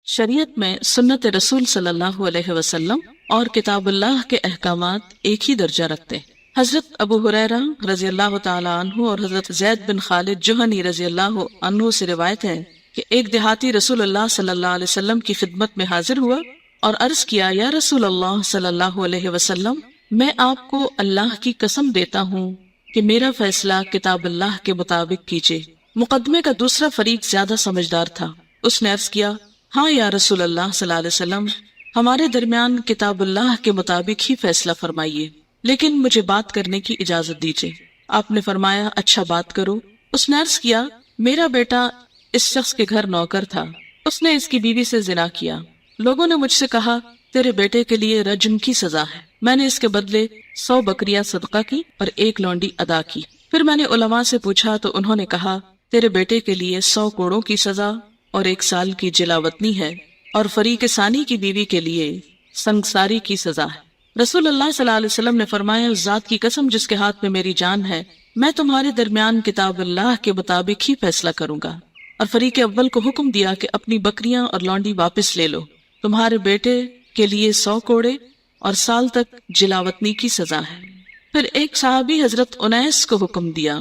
شریعت میں سنت رسول صلی اللہ علیہ وسلم اور کتاب اللہ کے احکامات ایک ہی درجہ رکھتے ہیں۔ حضرت ابو ہریرہ رضی اللہ تعالی عنہ اور حضرت زید بن خالد جہنی رضی اللہ عنہ سے روایت ہے کہ ایک دیہاتی رسول اللہ صلی اللہ علیہ وسلم کی خدمت میں حاضر ہوا اور عرض کیا، یا رسول اللہ صلی اللہ علیہ وسلم، میں آپ کو اللہ کی قسم دیتا ہوں کہ میرا فیصلہ کتاب اللہ کے مطابق کیجیے۔ مقدمے کا دوسرا فریق زیادہ سمجھدار تھا، اس نے عرض کیا، ہاں یا رسول اللہ صلی اللہ علیہ وسلم، ہمارے درمیان کتاب اللہ کے مطابق ہی فیصلہ فرمائیے، لیکن مجھے بات کرنے کی اجازت دیجیے۔ آپ نے فرمایا، اچھا بات کرو۔ اس نے عرض کیا، میرا بیٹا اس شخص کے گھر نوکر تھا، اس نے اس کی بیوی سے زنا کیا۔ لوگوں نے مجھ سے کہا، تیرے بیٹے کے لیے رجم کی سزا ہے۔ میں نے اس کے بدلے 100 بکریاں صدقہ کی اور 1 لونڈی ادا کی۔ پھر میں نے علماء سے پوچھا تو انہوں نے کہا، تیرے بیٹے کے لیے 100 کوڑوں کی سزا اور 1 سال کی جلاوطنی ہے، اور فریق ثانی کی بیوی کے لیے سنگساری کی سزا ہے۔ رسول اللہ صلی اللہ علیہ وسلم نے فرمایا، اس ذات کی قسم جس کے ہاتھ میں میری جان ہے، میں تمہارے درمیان کتاب اللہ کے مطابق ہی فیصلہ کروں گا۔ اور فریق اول کو حکم دیا کہ اپنی بکریاں اور لونڈی واپس لے لو، تمہارے بیٹے کے لیے 100 کوڑے اور سال تک جلاوطنی کی سزا ہے۔ پھر ایک صحابی حضرت انیس کو حکم دیا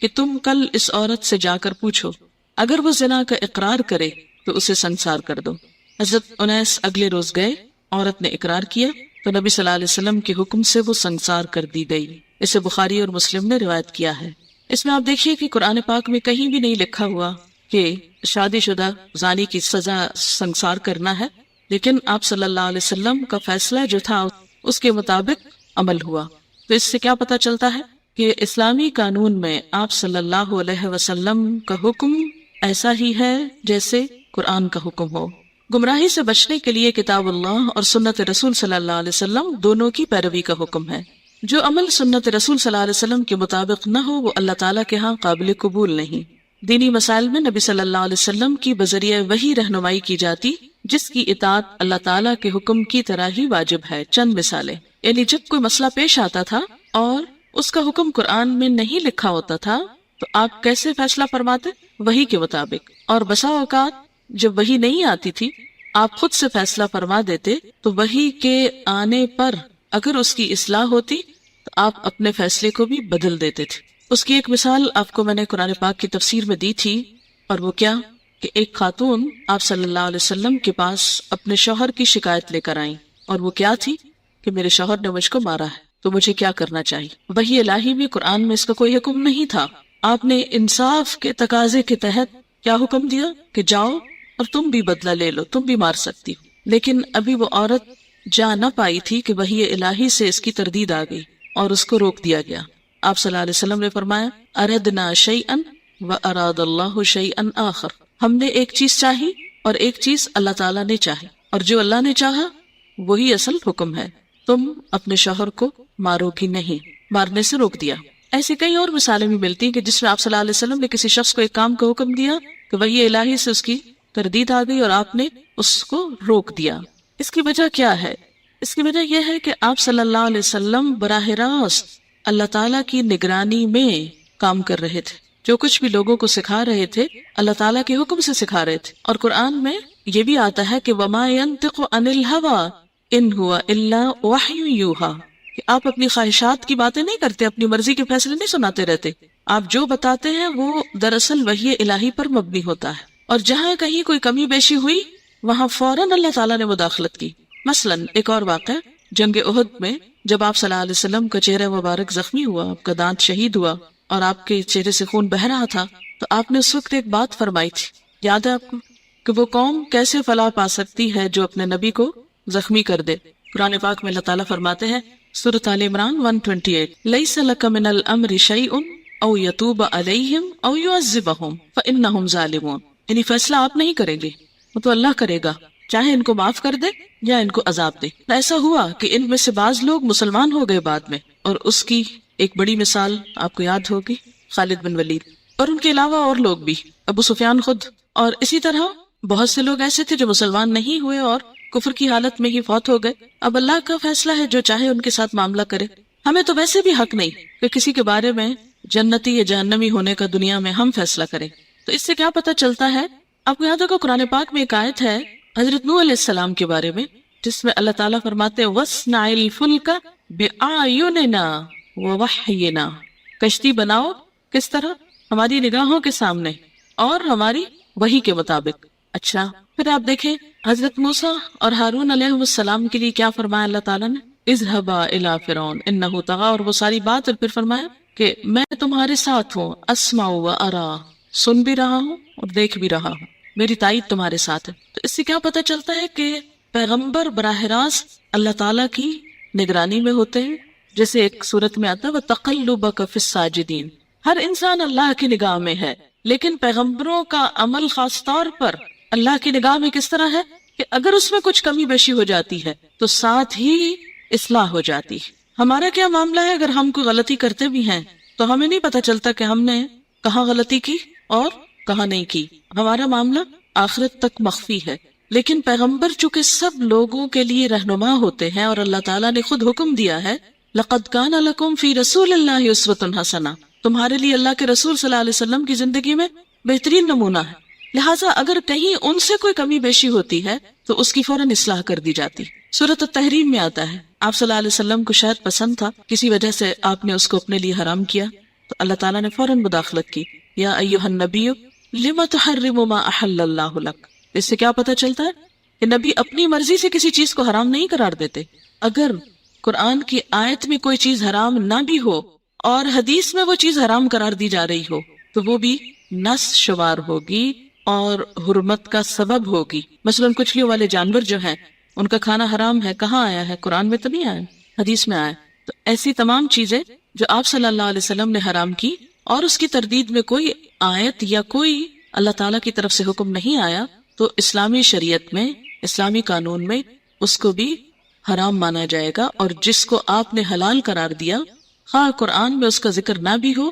کہ تم کل اس عورت سے جا کر پوچھو، اگر وہ زنا کا اقرار کرے تو اسے سنسار کر دو۔ حضرت انیس اگلے روز گئے، عورت نے اقرار کیا تو نبی صلی اللہ علیہ وسلم کے حکم سے وہ سنسار کر دی گئی۔ اسے بخاری اور مسلم نے روایت کیا ہے۔ اس میں آپ دیکھیے کہ قرآن پاک میں کہیں بھی نہیں لکھا ہوا کہ شادی شدہ زانی کی سزا سنسار کرنا ہے، لیکن آپ صلی اللہ علیہ وسلم کا فیصلہ جو تھا اس کے مطابق عمل ہوا۔ تو اس سے کیا پتہ چلتا ہے کہ اسلامی قانون میں آپ صلی اللہ علیہ وسلم کا حکم ایسا ہی ہے جیسے قرآن کا حکم ہو۔ گمراہی سے بچنے کے لیے کتاب اللہ اور سنت رسول صلی اللہ علیہ وسلم دونوں کی پیروی کا حکم ہے۔ جو عمل سنت رسول صلی اللہ علیہ وسلم کے مطابق نہ ہو وہ اللہ تعالیٰ کے ہاں قابل قبول نہیں۔ دینی مسائل میں نبی صلی اللہ علیہ وسلم کی بذریعہ وحی رہنمائی کی جاتی، جس کی اطاعت اللہ تعالیٰ کے حکم کی طرح ہی واجب ہے۔ چند مثالیں، یعنی جب کوئی مسئلہ پیش آتا تھا اور اس کا حکم قرآن میں نہیں لکھا ہوتا تھا تو آپ کیسے فیصلہ فرماتے؟ وحی کے مطابق۔ اور بسا اوقات جب وحی نہیں آتی تھی، آپ خود سے فیصلہ فرما دیتے، تو وحی کے آنے پر اگر اس کی اصلاح ہوتی تو آپ اپنے فیصلے کو بھی بدل دیتے تھے۔ اس کی ایک مثال آپ کو میں نے قرآن پاک کی تفسیر میں دی تھی، اور وہ کیا کہ ایک خاتون آپ صلی اللہ علیہ وسلم کے پاس اپنے شوہر کی شکایت لے کر آئیں، اور وہ کیا تھی کہ میرے شوہر نے مجھ کو مارا ہے، تو مجھے کیا کرنا چاہیے۔ وحی الہی میں قرآن میں اس کا کوئی حکم نہیں تھا۔ آپ نے انصاف کے تقاضے کے تحت کیا حکم دیا کہ جاؤ اور تم بھی بدلہ لے لو، تم بھی مار سکتی ہو۔ لیکن ابھی وہ عورت جا نہ پائی تھی کہ وحی الہی سے اس کی تردید آ گئی اور اس کو روک دیا گیا۔ آپ صلی اللہ علیہ وسلم نے فرمایا، اردنا شیئا واراد اللہ شیئا آخر، ہم نے ایک چیز چاہی اور ایک چیز اللہ تعالیٰ نے چاہی، اور جو اللہ نے چاہا وہی اصل حکم ہے۔ تم اپنے شوہر کو مارو گی نہیں، مارنے سے روک دیا۔ ایسی کئی اور مثالیں بھی ملتی ہیں کہ جس میں آپ صلی اللہ علیہ وسلم نے کسی شخص کو ایک کام کا حکم دیا کہ وحی الہی سے اس کی تردید آ گئی اور آپ نے اس کو روک دیا۔ اس کی وجہ کیا ہے؟ اس کی وجہ یہ ہے کہ آپ صلی اللہ علیہ وسلم براہ راست اللہ تعالیٰ کی نگرانی میں کام کر رہے تھے۔ جو کچھ بھی لوگوں کو سکھا رہے تھے اللہ تعالیٰ کے حکم سے سکھا رہے تھے۔ اور قرآن میں یہ بھی آتا ہے کہ وَمَا يَنْطِقُ عَنِ الْهَوَىٰ إِنْ هُوَ إِلَّا وَحْيٌ يُوحَىٰ، کہ آپ اپنی خواہشات کی باتیں نہیں کرتے، اپنی مرضی کے فیصلے نہیں سناتے رہتے۔ آپ جو بتاتے ہیں وہ دراصل وحی الہی پر مبنی ہوتا ہے، اور جہاں کہیں کوئی کمی بیشی ہوئی وہاں فوراً اللہ تعالیٰ نے مداخلت کی۔ مثلاً ایک اور واقعہ، جنگ احد میں جب آپ صلی اللہ علیہ وسلم کا چہرہ مبارک زخمی ہوا، آپ کا دانت شہید ہوا اور آپ کے چہرے سے خون بہہ رہا تھا، تو آپ نے اس وقت ایک بات فرمائی تھی، یاد ہے آپ کو، کہ وہ قوم کیسے فلاح پا سکتی ہے جو اپنے نبی کو زخمی کر دے۔ قرآن پاک میں اللہ تعالیٰ فرماتے ہیں، سورۃ آل عمران 128، لیس لک من الامر شیء او یتوب علیہم او یعذبہم فانہم ظالمون، یعنی فیصلہ آپ نہیں کریں گے، وہ تو اللہ کرے گا، چاہے ان کو معاف کر دے یا ان کو عذاب دے۔ ایسا ہوا کہ ان میں سے بعض لوگ مسلمان ہو گئے بعد میں، اور اس کی ایک بڑی مثال آپ کو یاد ہوگی، خالد بن ولید، اور ان کے علاوہ اور لوگ بھی، ابو سفیان خود، اور اسی طرح بہت سے لوگ ایسے تھے جو مسلمان نہیں ہوئے اور کفر کی حالت میں ہی فوت ہو گئے۔ اب اللہ کا فیصلہ ہے، جو چاہے ان کے ساتھ معاملہ کرے۔ ہمیں تو ویسے بھی حق نہیں کہ کسی کے بارے میں جنتی یا جہنمی ہونے کا دنیا میں ہم فیصلہ کریں۔ تو اس سے کیا پتہ چلتا ہے؟ آپ کو یاد ہوگا قرآن پاک میں ایک آیت ہے حضرت نوح علیہ السلام کے بارے میں، جس میں اللہ تعالیٰ فرماتے ہیں وَاصْنَعِ الْفُلْكَ بِأَعْيُنِنَا وَوَحْيِنَا، کشتی بناؤ کس طرح؟ ہماری نگاہوں کے سامنے اور ہماری وحی کے مطابق۔ اچھا، پھر آپ دیکھیں حضرت موسیٰ اور ہارون علیہ السلام کے لیے کیا فرمایا اللہ تعالیٰ نے؟ اذهبا الى فرعون انه طغى، اور وہ ساری بات، اور پھر فرمایا کہ میں تمہارے ساتھ ہوں، اسمع و ارا، سن بھی رہا ہوں اور دیکھ بھی رہا ہوں، میری تائید تمہارے ساتھ ہے۔ تو اس سے کیا پتہ چلتا ہے کہ پیغمبر براہ راست اللہ تعالیٰ کی نگرانی میں ہوتے ہیں، جیسے ایک صورت میں آتا ہے وَتَقَلُّبَكَ فِي السَّاجِدِينَ، ہر انسان اللہ کی نگاہ میں ہے، لیکن پیغمبروں کا عمل خاص طور پر اللہ کی نگاہ میں کس طرح ہے کہ اگر اس میں کچھ کمی بیشی ہو جاتی ہے تو ساتھ ہی اصلاح ہو جاتی ہے۔ ہمارا کیا معاملہ ہے؟ اگر ہم کوئی غلطی کرتے بھی ہیں تو ہمیں نہیں پتہ چلتا کہ ہم نے کہاں غلطی کی اور کہاں نہیں کی، ہمارا معاملہ آخرت تک مخفی ہے۔ لیکن پیغمبر چونکہ سب لوگوں کے لیے رہنما ہوتے ہیں اور اللہ تعالیٰ نے خود حکم دیا ہے لَقَدْ كَانَ لَكُمْ فِي رَسُولِ اللَّهِ أُسْوَةٌ حَسَنَةٌ، تمہارے لیے اللہ کے رسول صلی اللہ علیہ وسلم کی زندگی میں بہترین نمونہ ہے، لہٰذا اگر کہیں ان سے کوئی کمی بیشی ہوتی ہے تو اس کی فوراً اصلاح کر دی جاتی۔ سورۃ التحریم میں آتا ہے آپ صلی اللہ علیہ وسلم کو شاید پسند تھا، کسی وجہ سے آپ نے اس کو اپنے لیے حرام کیا تو اللہ تعالیٰ نے فوراً مداخلت کی، یا ایھا النبی لم تحرم ما احل اللہ لک۔ اس سے کیا پتہ چلتا ہے کہ نبی اپنی مرضی سے کسی چیز کو حرام نہیں قرار دیتے۔ اگر قرآن کی آیت میں کوئی چیز حرام نہ بھی ہو اور حدیث میں وہ چیز حرام قرار دی جا رہی ہو تو وہ بھی نص شمار ہوگی اور حرمت کا سبب ہوگی۔ مثلا کچلیوں والے جانور جو ہیں ان کا کھانا حرام ہے، کہاں آیا ہے؟ قرآن میں تو نہیں آیا، حدیث میں آیا۔ تو ایسی تمام چیزیں جو آپ صلی اللہ علیہ وسلم نے حرام کی اور اس کی تردید میں کوئی آیت یا کوئی اللہ تعالیٰ کی طرف سے حکم نہیں آیا تو اسلامی شریعت میں، اسلامی قانون میں اس کو بھی حرام مانا جائے گا، اور جس کو آپ نے حلال قرار دیا خواہ قرآن میں اس کا ذکر نہ بھی ہو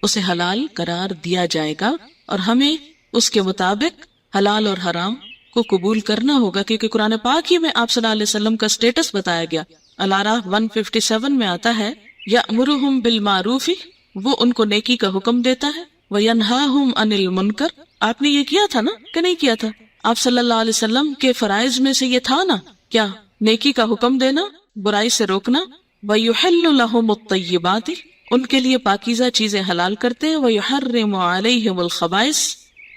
اسے حلال قرار دیا جائے گا، اور ہمیں اس کے مطابق حلال اور حرام کو قبول کرنا ہوگا، کیونکہ قرآن پاک ہی میں آپ صلی اللہ علیہ وسلم کا سٹیٹس بتایا گیا۔ الاعراف 157 میں آتا ہے یأمرہم بالمعروف، وہ ان کو نیکی کا حکم دیتا ہے، وینہاہم عن المنکر، آپ نے یہ کیا تھا نا کہ نہیں کیا تھا؟ آپ صلی اللہ علیہ وسلم کے فرائض میں سے یہ تھا نا، کیا؟ نیکی کا حکم دینا، برائی سے روکنا، وَيُحِلُّ لَهُمُ الطَّيِّبَاتِ، ان کے لیے پاکیزہ چیزیں حلال کرتے ہیں، وَيُحَرِّمُ عَلَيْهِمُ الْخَبَائِثَ،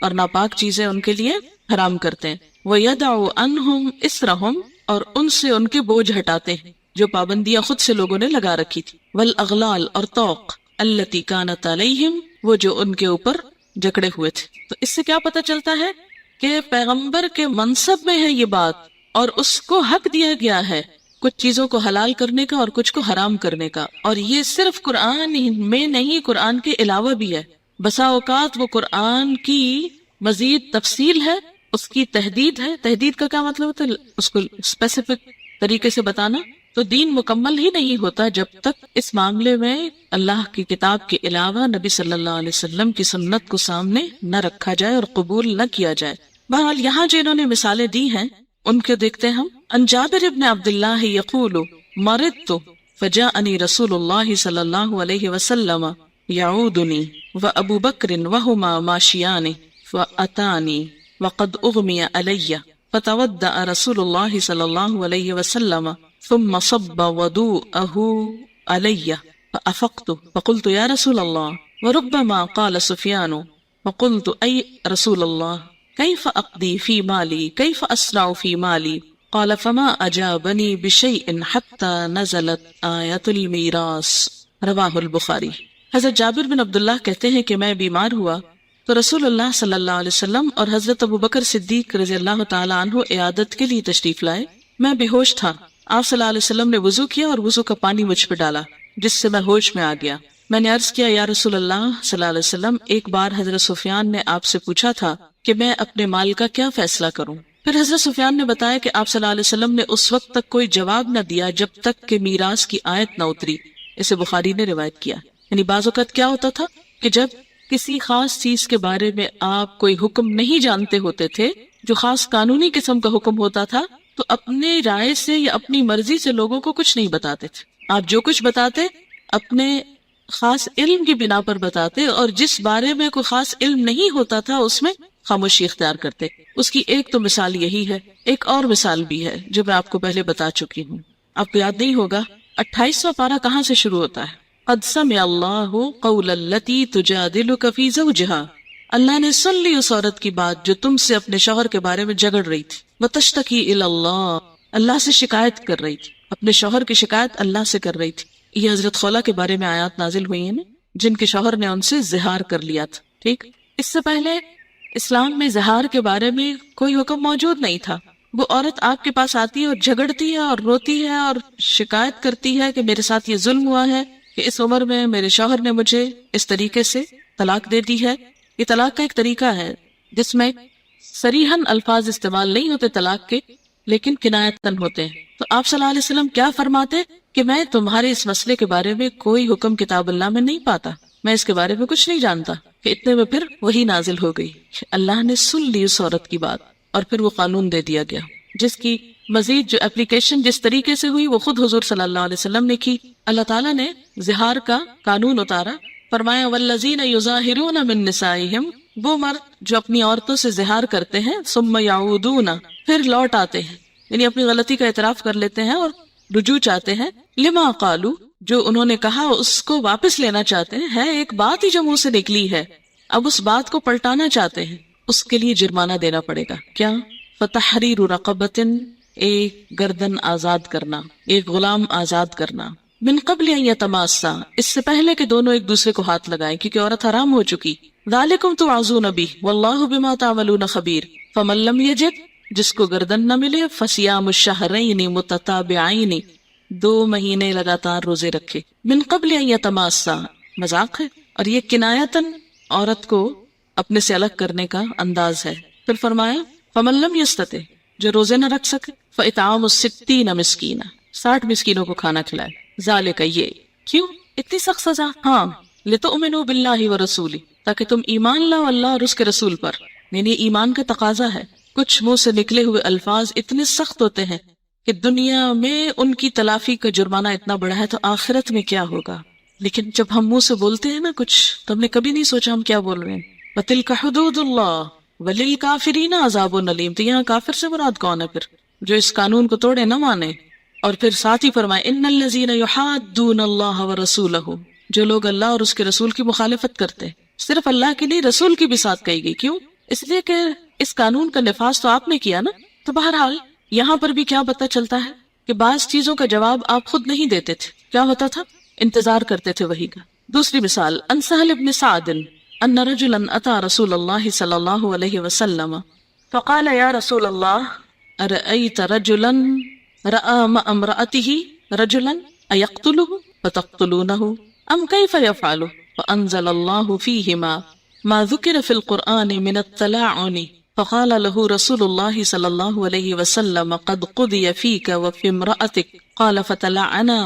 اور ناپاک چیزیں ان کے لیے حرام کرتے ہیں، وَيَدَعُ عَنْهُمْ إِسْرَهُمْ، اور ان سے ان کے بوجھ ہٹاتے ہیں جو پابندیاں خود سے لوگوں نے لگا رکھی تھی، وَالْأَغْلَالَ، اور طوق، الَّتِي كَانَتْ عَلَيْهِمْ، وہ جو ان کے اوپر جکڑے ہوئے تھے۔ تو اس سے کیا پتہ چلتا ہے کہ پیغمبر کے منصب میں ہے یہ بات، اور اس کو حق دیا گیا ہے کچھ چیزوں کو حلال کرنے کا اور کچھ کو حرام کرنے کا، اور یہ صرف قرآن میں نہیں، قرآن کے علاوہ بھی ہے۔ بسا اوقات وہ قرآن کی مزید تفصیل ہے، اس کی تحدید ہے۔ تحدید کا کیا مطلب ہوتا ہے؟ اس کو اسپیسیفک طریقے سے بتانا۔ تو دین مکمل ہی نہیں ہوتا جب تک اس معاملے میں اللہ کی کتاب کے علاوہ نبی صلی اللہ علیہ وسلم کی سنت کو سامنے نہ رکھا جائے اور قبول نہ کیا جائے۔ بہرحال یہاں جو انہوں نے مثالیں دی ہیں ان کے دیکھتے ہیں ہم۔ ان جابر ابن عبداللہ یقول مرضت فجاءنی رسول اللہ صلی اللہ علیہ وسلم یعودنی وابو بکر وہما ماشیان فاتانی وقد اغمی علی فتودع رسول اللہ صلی اللہ علیہ وسلم ثم صب وضوءه علی فافقت فقلت یا رسول اللہ وربما قال سفیان فقلت ای رسول اللہ کیف اقضی فی مالی کیف اسرع فی مالی قال فما اجابنی بشیء حتی نزلت آیت المیراث، رواہ البخاری۔ حضرت جابر بن عبداللہ کہتے ہیں کہ میں بیمار ہوا تو رسول اللہ صلی اللہ علیہ وسلم اور حضرت ابو بکر صدیق رضی اللہ تعالی عنہ عیادت کے لیے تشریف لائے۔ میں بے ہوش تھا، آپ صلی اللہ علیہ وسلم نے وضو کیا اور وضو کا پانی مجھ پہ ڈالا جس سے میں ہوش میں آ گیا۔ میں نے عرض کیا یا رسول اللہ صلی اللہ علیہ وسلم، ایک بار حضرت سفیان نے آپ سے پوچھا تھا کہ میں اپنے مال کا کیا فیصلہ کروں۔ پھر حضرت سفیان نے بتایا کہ آپ صلی اللہ علیہ وسلم نے اس وقت تک کوئی جواب نہ دیا جب تک کہ میراث کی آیت نہ اتری۔ اسے بخاری نے روایت کیا۔ یعنی بعض اوقات کیا ہوتا تھا کہ جب کسی خاص چیز کے بارے میں آپ کوئی حکم نہیں جانتے ہوتے تھے، جو خاص قانونی قسم کا حکم ہوتا تھا، تو اپنے رائے سے یا اپنی مرضی سے لوگوں کو کچھ نہیں بتاتے تھے۔ آپ جو کچھ بتاتے اپنے خاص علم کی بنا پر بتاتے، اور جس بارے میں کوئی خاص علم نہیں ہوتا تھا اس میں خاموشی اختیار کرتے. اس کی ایک تو مثال یہی ہے، ایک اور مثال بھی ہے جو میں آپ کو پہلے بتا چکی ہوں. آپ کو یاد نہیں ہوگا 28واں پارہ کہاں سے شروع ہوتا ہے؟ قد سمع اللہ قول التی تجادلک فی زوجہا، اللہ نے سن لی اس عورت کی بات جو تم سے اپنے شوہر کے بارے میں جھگڑ رہی تھی. وتشتکی الی اللہ، اللہ سے شکایت کر رہی تھی، اپنے شوہر کی شکایت اللہ سے کر رہی تھی. یہ حضرت خولہ کے بارے میں آیات نازل ہوئی ہیں نا، جن کے شوہر نے ان سے زہار کر لیا تھا. ٹھیک، اس سے پہلے اسلام میں زہار کے بارے میں کوئی حکم موجود نہیں تھا. وہ عورت آپ کے پاس آتی ہے اور جھگڑتی ہے اور روتی ہے اور شکایت کرتی ہے کہ میرے ساتھ یہ ظلم ہوا ہے کہ اس عمر میں میرے شوہر نے مجھے اس طریقے سے طلاق دے دی ہے. یہ طلاق کا ایک طریقہ ہے جس میں صریحاً الفاظ استعمال نہیں ہوتے طلاق کے، لیکن کنایتاً ہوتے ہیں. تو آپ صلی اللہ علیہ وسلم کیا فرماتے کہ میں تمہارے اس مسئلے کے بارے میں کوئی حکم کتاب اللہ میں نہیں پاتا، میں اس کے بارے میں کچھ نہیں جانتا. کہ اتنے میں پھر وہی نازل ہو گئی، اللہ نے سن لی اس عورت کی بات اور پھر وہ قانون دے دیا گیا، جس کی مزید جو اپلیکیشن جس طریقے سے ہوئی وہ خود حضور صلی اللہ علیہ وسلم نے کی. اللہ تعالیٰ نے زہار کا قانون اتارا، فرمایا والذین یظاہرون من نسائہم، وہ مرد جو اپنی عورتوں سے زہار کرتے ہیں، ثم یعودون، پھر لوٹ آتے ہیں، یعنی اپنی غلطی کا اعتراف کر لیتے ہیں اور رجوع چاہتے ہیں، لما قالو، جو انہوں نے کہا اس کو واپس لینا چاہتے ہیں، ہے ایک بات ہی جو منہ سے نکلی ہے، اب اس بات کو پلٹانا چاہتے ہیں، اس کے لیے جرمانہ دینا پڑے گا. کیا؟ فتحریر رقبۃ، ایک گردن آزاد کرنا، ایک غلام آزاد کرنا، من قبل ان یتماسا، اس سے پہلے کہ دونوں ایک دوسرے کو ہاتھ لگائیں، کیونکہ عورت حرام ہو چکی. ذالکم توعظون بہ واللہ بما تعملون خبیر، فمن لم یجد، جس کو گردن نہ ملے، فصیام الشہرین متتابعین، 2 مہینے لگاتار روزے رکھے. من قبل ان یتماسا، مذاق ہے، اور یہ کنایتاً عورت کو اپنے سے الگ کرنے کا انداز ہے. پھر فرمایا فمن لم یستطع، جو روزے نہ رکھ سکے، فاطعام 60 مسکینہ، 60 مسکینوں کو کھانا کھلائے. ذالک، یہ کیوں اتنی سخت سزا؟ ہاں، لتؤمنوا باللہ ورسولہ، تاکہ تم ایمان لاؤ اللہ اور اس کے رسول پر، یعنی ایمان کا تقاضا ہے. کچھ منہ سے نکلے ہوئے الفاظ اتنے سخت ہوتے ہیں کہ دنیا میں ان کی تلافی کا جرمانہ اتنا بڑا ہے، تو آخرت میں کیا ہوگا. لیکن جب ہم منہ سے بولتے ہیں نا کچھ، تو ہم نے کبھی نہیں سوچا ہم کیا بول رہے ہیں. وَتِلْكَ حُدُودُ اللَّهِ وَلِلْكَافِرِينَ عَذَابٌ أَلِيمٌ، تو یہاں کافر سے مراد کون ہے پھر؟ جو اس قانون کو توڑے، نہ مانے. اور پھر ساتھ ہی فرمائے ان الذین یحادون اللہ ورسولہ، جو لوگ اللہ اور اس کے رسول کی مخالفت کرتے ہیں. صرف اللہ کی نہیں، رسول کی بھی ساتھ کہی گئی. کیوں؟ اس لیے کہ اس قانون کا نفاذ تو آپ نے کیا نا. تو بہرحال یہاں پر بھی کیا پتہ چلتا ہے کہ بعض چیزوں کا جواب آپ خود نہیں دیتے تھے. کیا ہوتا تھا؟ انتظار کرتے تھے وہی کا. دوسری مثال، ان سہل بن سعد ان رجلا اتى رسول اللہ صلی اللہ علیہ وسلم فقال یا رسول اللہ ارأیت رجلا رأى مع امرأته رجلا أيقتله فتقتلونه أم كيف يفعله؟ فأنزل الله فيهما ما ذكر في القرآن من التلاعن، فقال له رسول الله صلى الله عليه وسلم قد قضي فيك وفي امرأتك، قال فتلعنا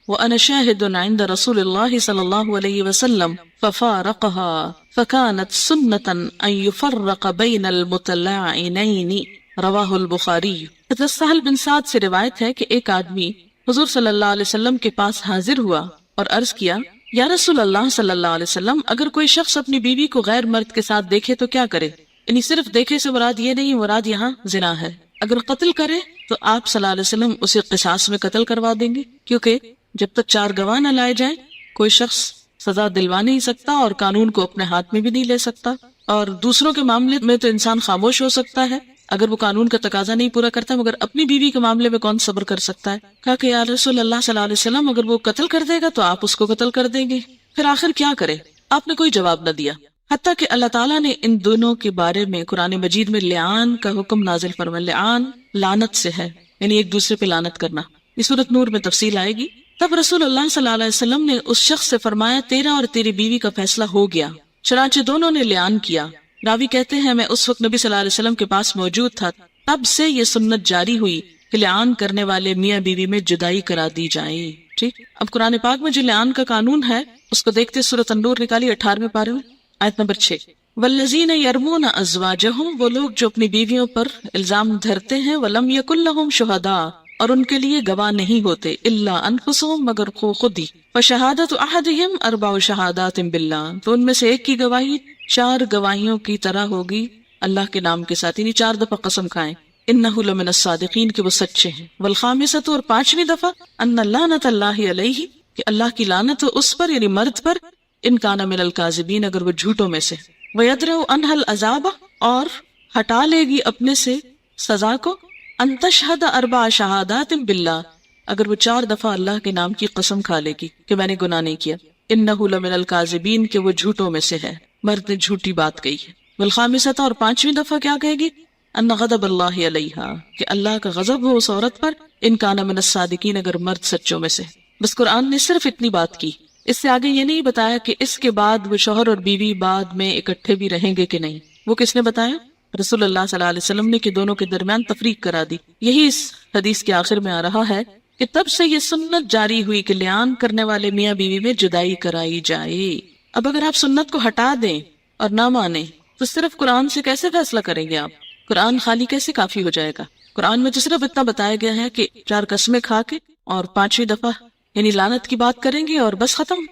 وأنا شاهد عند رسول الله صلى الله عليه وسلم ففارقها، فكانت سنة أن يفرق بين المتلاعنين، رواہ البخاری. حضرت سہل بن سعد سے روایت ہے کہ ایک آدمی حضور صلی اللہ علیہ وسلم کے پاس حاضر ہوا اور عرض کیا، یا رسول اللہ صلی اللہ علیہ وسلم، اگر کوئی شخص اپنی بیوی کو غیر مرد کے ساتھ دیکھے تو کیا کرے؟ یعنی صرف دیکھے سے مراد یہ نہیں، مراد یہاں زنا ہے. اگر قتل کرے تو آپ صلی اللہ علیہ وسلم اسے قصاص میں قتل کروا دیں گے، کیونکہ جب تک 4 گواہ نہ لائے جائیں کوئی شخص سزا دلوا نہیں سکتا اور قانون کو اپنے ہاتھ میں بھی نہیں لے سکتا. اور دوسروں کے معاملے میں تو انسان خاموش ہو سکتا ہے اگر وہ قانون کا تقاضا نہیں پورا کرتا، مگر اپنی بیوی کے معاملے میں کون صبر کر سکتا ہے؟ کہا کہ یا رسول اللہ صلی اللہ علیہ وسلم، اگر وہ قتل کر دے گا تو آپ اس کو قتل کر دیں گے. پھر آخر کیا کرے؟ آپ نے کوئی جواب نہ دیا، حتیٰ کہ اللہ تعالیٰ نے ان دونوں کے بارے میں قرآن مجید میں لعان کا حکم نازل فرمایا. لعان لعنت سے ہے، یعنی ایک دوسرے پہ لعنت کرنا. یہ سورۃ نور میں تفصیل آئے گی. تب رسول اللہ صلی اللہ علیہ وسلم نے اس شخص سے فرمایا، تیرا اور تیری بیوی کا فیصلہ ہو گیا. چنانچہ دونوں نے لعان کیا. راوی کہتے ہیں میں اس وقت نبی صلی اللہ علیہ وسلم کے پاس موجود تھا، تب سے یہ سنت جاری ہوئی کہ لعان کرنے والے میاں بیوی میں جدائی کرا دی جائے. ٹھیک، اب قرآن پاک میں جو لعان کا قانون ہے اس کو دیکھتے سورۃ النور نکالی 18ویں پارے میں آیت نمبر 6. والذین یرمون ازواجہم، وہ لوگ جو اپنی بیویوں پر الزام دھرتے ہیں، ولم یکن لہم شہداء، اور ان کے لیے گواہ نہیں ہوتے، الا انفسہم، مگر خود ہی. فشہادت احدہم 4 شہادات باللہ، تو ان میں سے ایک کی گواہی 4 گواہیوں کی طرح ہوگی اللہ کے نام کے ساتھ، یعنی 4 دفعہ قسم کھائیں انہ لمن الصادقین کہ وہ سچے ہیں، والخامسۃ اور 5ویں دفعہ ان لعنت اللہ علیہ کہ اللہ کی لعنت ہو اس پر یعنی مرد پر، ان کان من الکاذبین اگر وہ جھوٹوں میں سے، ویدرؤ عنہ العذاب اور ہٹا لے گی اپنے سے سزا کو، ان تشہد 4 شہادات باللہ اگر وہ 4 دفعہ اللہ کے نام کی قسم کھا لے گی کہ میں نے گناہ نہیں کیا، انہ لمن الکاذبین کہ وہ جھوٹوں میں سے ہے، مرد نے جھوٹی بات کہی ہے، والخامسۃ اور 5ویں دفعہ کیا کہے گی ان غضب اللہ علیہا کہ اللہ کا غضب ہو اس عورت پر، ان کان من الصادقین اگر مرد سچوں میں سے۔ بس قرآن نے صرف اتنی بات کی، اس سے آگے یہ نہیں بتایا کہ اس کے بعد وہ شوہر اور بیوی بعد میں اکٹھے بھی رہیں گے کہ نہیں۔ وہ کس نے بتایا؟ رسول اللہ صلی اللہ علیہ وسلم نے، کہ دونوں کے درمیان تفریق کرا دی۔ یہی اس حدیث کے آخر میں آ رہا ہے کہ تب سے یہ سنت جاری ہوئی کہ لعان کرنے والے میاں بیوی میں جدائی کرائی جائے۔ اب اگر آپ سنت کو ہٹا دیں اور نہ مانیں تو صرف قرآن سے کیسے فیصلہ کریں گے آپ؟ قرآن خالی کیسے کافی ہو جائے گا؟ قرآن میں تو صرف اتنا بتایا گیا ہے کہ 4 قسمیں کھا کے اور 5ویں دفعہ یعنی لعنت کی بات کریں گے اور بس ختم۔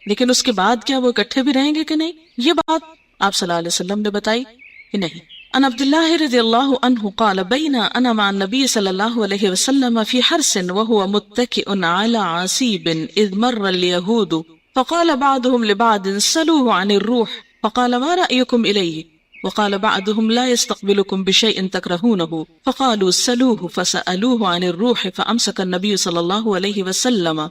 لیکن اس کے بعد کیا وہ اکٹھے بھی رہیں گے کہ نہیں؟ یہ بات آپ صلی اللہ علیہ وسلم نے بتائی کہ نہیں۔ ان عبد اللہ رضی اللہ عنہ قال بین انا مع النبی صلی اللہ علیہ وسلم فی حرس وهو متکئ علی عصیب اذ مر اليہود فقال بعضهم لبعض سلوه عن الروح فقال ما رأيكم الیہ وقال بعضهم لا يستقبلكم بشيء تكرهونه فقالوا سلوه فسألوه عن الروح فأمسك النبي صلى الله عليه وسلم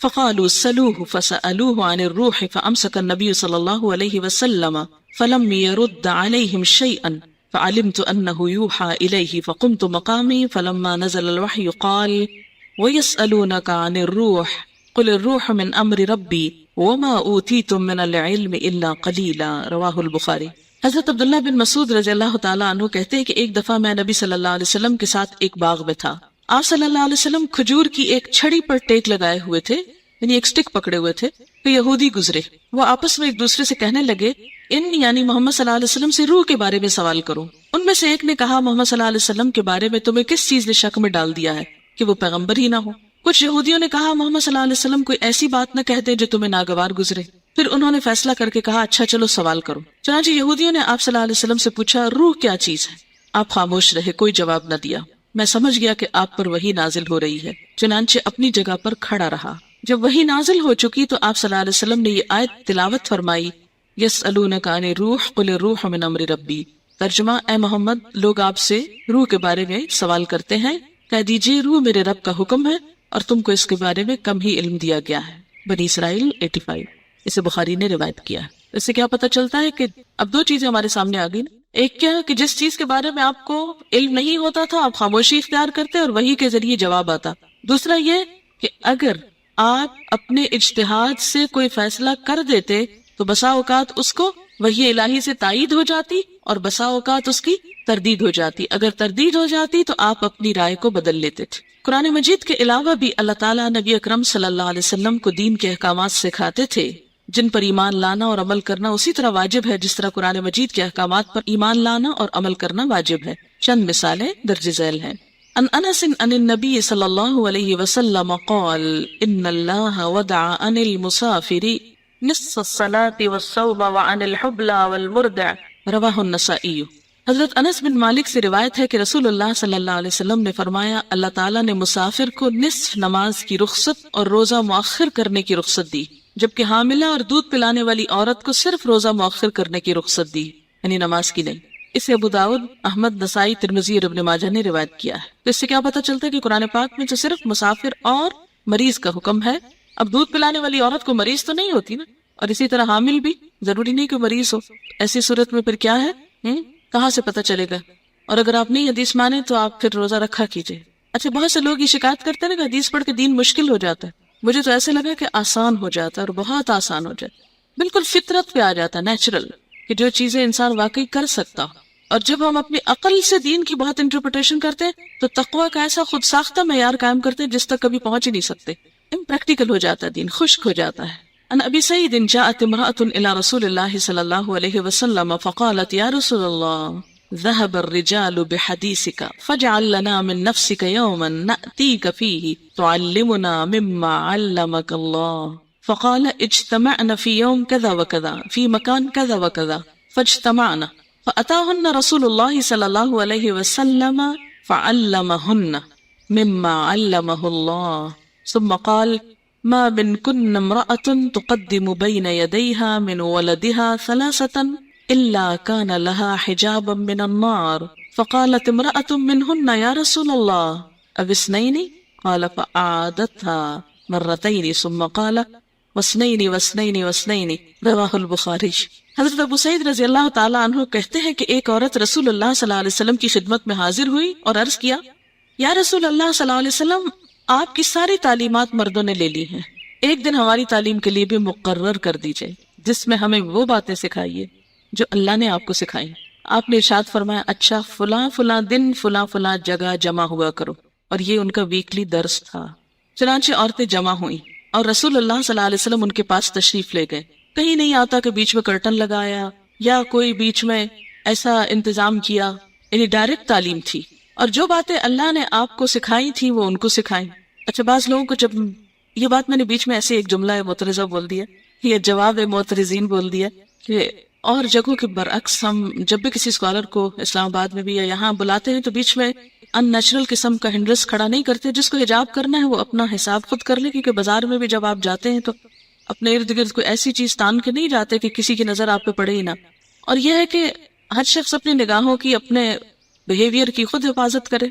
فقالوا سلوه فسألوه عن الروح فأمسك النبي صلى الله عليه وسلم فلم يرد عليهم شيئا فعلمت أنه يوحى إليه فقمت مقامي فلما نزل الوحي قال ويسألونك عن الروح قل الروح من أمر ربي وما أوتيتم من العلم إلا قليلا رواه البخاري۔ حضرت عبداللہ بن مسعود رضی اللہ تعالیٰ عنہ کہتے ہیں کہ ایک دفعہ میں نبی صلی اللہ علیہ وسلم کے ساتھ ایک باغ میں تھا۔ آپ صلی اللہ علیہ وسلم کھجور کی ایک چھڑی پر ٹیک لگائے ہوئے تھے، یعنی ایک سٹک پکڑے ہوئے تھے، تو یہودی گزرے۔ وہ آپس میں ایک دوسرے سے کہنے لگے یعنی محمد صلی اللہ علیہ وسلم سے روح کے بارے میں سوال کرو۔ ان میں سے ایک نے کہا محمد صلی اللہ علیہ وسلم کے بارے میں تمہیں کس چیز نے شک میں ڈال دیا ہے کہ وہ پیغمبر ہی نہ ہو؟ کچھ یہودیوں نے کہا محمد صلی اللہ علیہ وسلم کوئی ایسی بات نہ کہتے جو تمہیں ناگوار گزرے۔ پھر انہوں نے فیصلہ کر کے کہا اچھا چلو سوال کرو۔ چنانچہ یہودیوں نے آپ صلی اللہ علیہ وسلم سے پوچھا روح کیا چیز ہے؟ آپ خاموش رہے، کوئی جواب نہ دیا۔ میں سمجھ گیا کہ آپ پر وحی نازل ہو رہی ہے، چنانچہ اپنی جگہ پر کھڑا رہا۔ جب وحی نازل ہو چکی تو آپ صلی اللہ علیہ وسلم نے یہ آیت تلاوت فرمائی، یسألونک عن الروح قل الروح من امر ربی۔ ترجمہ، اے محمد لوگ آپ سے روح کے بارے میں سوال کرتے ہیں، کہہ دیجئے روح میرے رب کا حکم ہے اور تم کو اس کے بارے میں کم ہی علم دیا گیا ہے۔ بنی اسرائیل 85۔ اسے بخاری نے روایت کیا ہے۔ اس سے کیا پتہ چلتا ہے کہ اب 2 چیزیں ہمارے سامنے آ گئی نا۔ ایک کیا کہ جس چیز کے بارے میں آپ کو علم نہیں ہوتا تھا آپ خاموشی اختیار کرتے اور وحی کے ذریعے جواب آتا۔ دوسرا یہ کہ اگر آپ اپنے اجتہاد سے کوئی فیصلہ کر دیتے تو بسا اوقات اس کو وحی الہی سے تائید ہو جاتی اور بسا اوقات اس کی تردید ہو جاتی۔ اگر تردید ہو جاتی تو آپ اپنی رائے کو بدل لیتے تھے۔ قرآن مجید کے علاوہ بھی اللہ تعالیٰ نبی اکرم صلی اللہ علیہ وسلم کو دین کے احکامات سکھاتے تھے جن پر ایمان لانا اور عمل کرنا اسی طرح واجب ہے جس طرح قرآن مجید کے احکامات پر ایمان لانا اور عمل کرنا واجب ہے۔ چند مثالیں درج ذیل ہیں۔ عن انس عن النبی صلی اللہ علیہ وسلم قال ان اللہ وضع عن المسافر نصف الصلاة والصوم وعن الحبلى والمرضع رواہ النسائی۔ حضرت انس بن مالک سے روایت ہے کہ رسول اللہ صلی اللہ علیہ وسلم نے فرمایا اللہ تعالیٰ نے مسافر کو نصف نماز کی رخصت اور روزہ مؤخر کرنے کی رخصت دی، جبکہ حاملہ اور دودھ پلانے والی عورت کو صرف روزہ مؤخر کرنے کی رخصت دی، یعنی نماز کی نہیں۔ اسے ابو داؤد، احمد، نسائی، ترمذی اور ابن ماجہ نے روایت کیا ہے۔ تو اس سے کیا پتہ چلتا ہے کہ قرآن پاک میں تو صرف مسافر اور مریض کا حکم ہے۔ اب دودھ پلانے والی عورت کو مریض تو نہیں ہوتی نا، اور اسی طرح حامل بھی ضروری نہیں کہ مریض ہو۔ ایسی صورت میں پھر کیا ہے، کہاں سے پتہ چلے گا؟ اور اگر آپ نہیں حدیث مانے تو آپ پھر روزہ رکھا کیجئے۔ اچھا، بہت سے لوگ یہ شکایت کرتے ہیں نا کہ حدیث پڑھ کے دین مشکل ہو جاتا ہے۔ مجھے تو ایسے لگا کہ آسان ہو جاتا ہے اور بہت آسان ہو جاتا ہے، بالکل فطرت پہ آ جاتا ہے، نیچرل، کہ جو چیزیں انسان واقعی کر سکتا ہو۔ اور جب ہم اپنی عقل سے دین کی بہت انٹرپریٹیشن کرتے ہیں تو تقوی کا ایسا خود ساختہ معیار قائم کرتے ہیں جس تک کبھی پہنچ ہی نہیں سکتے۔ امپریکٹیکل ہو جاتا ہے دین، خشک ہو جاتا ہے۔ ان ابی سعید جاءت امرأة الى رسول اللہ صلی اللہ علیہ وسلم فقالت یا رسول اللہ ذهب الرجال بحديثك فاجعل لنا من نفسك يوما نأتيك فيه تعلمنا مما علمك الله فقال اجتمعنا في يوم كذا وكذا في مكان كذا وكذا فاجتمعنا فأتاهن رسول الله صلى الله عليه وسلم فعلمهن مما علمه الله ثم قال ما منكن امرأة تقدم بين يديها من ولدها ثلاثة إلا كان لها حجابا من النار. فقالت امرأة منهن يا رسول الله أو اثنين؟ قال فأعادتها مرتين ثم قال واثنين واثنين واثنين رواہ البخاری. حضرت ابو سعید رضی اللہ تعالیٰ عنہ کہتے ہیں کہ ایک عورت رسول اللہ صلی اللہ علیہ وسلم کی خدمت میں حاضر ہوئی اور عرض کیا یا رسول اللہ صلی اللہ علیہ وسلم آپ کی ساری تعلیمات مردوں نے لے لی ہیں، ایک دن ہماری تعلیم کے لیے بھی مقرر کر دیجئے جس میں ہمیں وہ باتیں سکھائیے جو اللہ نے آپ کو سکھائی. آپ نے ارشاد فرمایا اچھا فلاں فلاں دن فلاں فلاں جگہ جمع ہوا کرو، اور یہ ان کا ویکلی درس تھا. چنانچہ عورتیں جمع ہوئیں اور رسول اللہ صلی اللہ علیہ وسلم ان کے پاس تشریف لے گئے. کہیں نہیں آتا کہ بیچ میں کرٹن لگایا یا کوئی بیچ میں ایسا انتظام کیا، یعنی ڈائریکٹ تعلیم تھی، اور جو باتیں اللہ نے آپ کو سکھائی تھی وہ ان کو سکھائیں. اچھا بعض لوگوں کو جب یہ بات میں نے بیچ میں ایسے ایک جملہ معترضہ بول دیا، یہ جواب معترضین بول دیا کہ اور جگہوں کے برعکس ہم جب بھی کسی اسکالر کو اسلام آباد میں بھی یا یہاں بلاتے ہیں تو بیچ میں ان نیچرل قسم کا ہنڈرس کھڑا نہیں کرتے. جس کو حجاب کرنا ہے وہ اپنا حساب خود کر لے، کیونکہ بازار میں بھی جب آپ جاتے ہیں تو اپنے ارد گرد کوئی ایسی چیز تان کے نہیں جاتے کہ کسی کی نظر آپ پہ پڑے ہی نہ. اور یہ ہے کہ ہر شخص اپنی نگاہوں کی، اپنے بیہیویئر کی خود حفاظت کرے.